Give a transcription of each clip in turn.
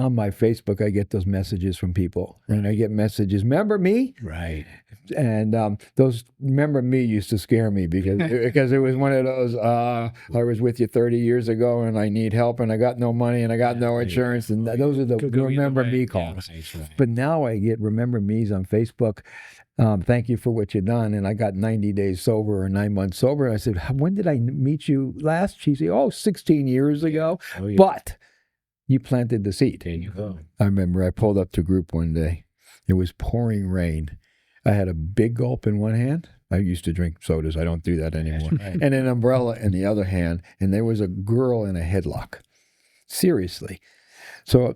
on my Facebook, I get those messages from people, and I get messages, remember me? Right. And those remember me used to scare me because it was one of those, I was with you 30 years ago and I need help and I got no money and I got no insurance. And those are the remember me calls. Right. But now I get remember me's on Facebook. Thank you for what you've done. And I got 90 days sober or 9 months sober. And I said, when did I meet you last? She said, 16 years ago. Oh, yeah. But you planted the seed. There you go. I remember I pulled up to group one day. It was pouring rain. I had a big gulp in one hand. I used to drink sodas. I don't do that anymore. Right. And an umbrella in the other hand. And there was a girl in a headlock. Seriously. So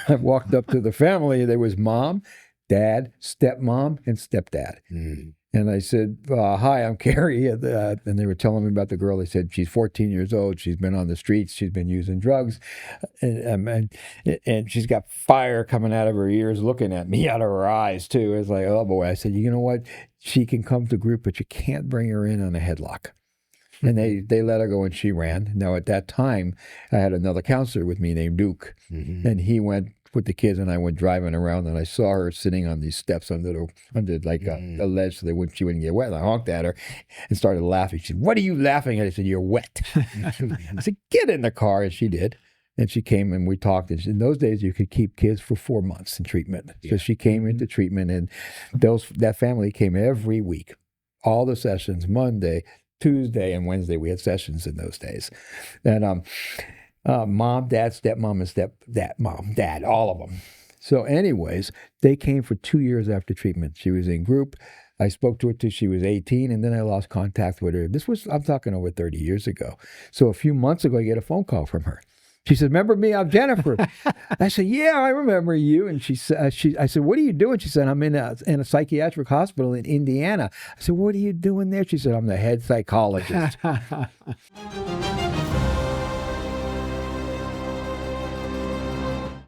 I walked up to the family. There was mom, dad, stepmom, and stepdad. Mm. And I said, hi, I'm Cary. And they were telling me about the girl. They said, she's 14 years old. She's been on the streets. She's been using drugs. And she's got fire coming out of her ears, looking at me out of her eyes, too. It's like, oh, boy. I said, you know what? She can come to group, but you can't bring her in on a headlock. And they let her go, and she ran. Now, at that time, I had another counselor with me named Duke. Mm-hmm. And he went with the kids, and I went driving around, and I saw her sitting on these steps under like a ledge so she wouldn't get wet. And I honked at her and started laughing. She said, what are you laughing at? I said, you're wet. I said, get in the car. And she did. And she came and we talked. And in those days, you could keep kids for 4 months in treatment. Yeah. So she came into treatment, and that family came every week. All the sessions, Monday, Tuesday, and Wednesday. We had sessions in those days. And mom, dad, stepmom, and stepdad, mom, dad, all of them. So anyways, they came for 2 years after treatment. She was in group. I spoke to her till she was 18, and then I lost contact with her. I'm talking over 30 years ago. So a few months ago, I get a phone call from her. She said, remember me? I'm Jennifer. I said, yeah, I remember you. And I said, what are you doing? She said, I'm in a psychiatric hospital in Indiana. I said, what are you doing there? She said, I'm the head psychologist.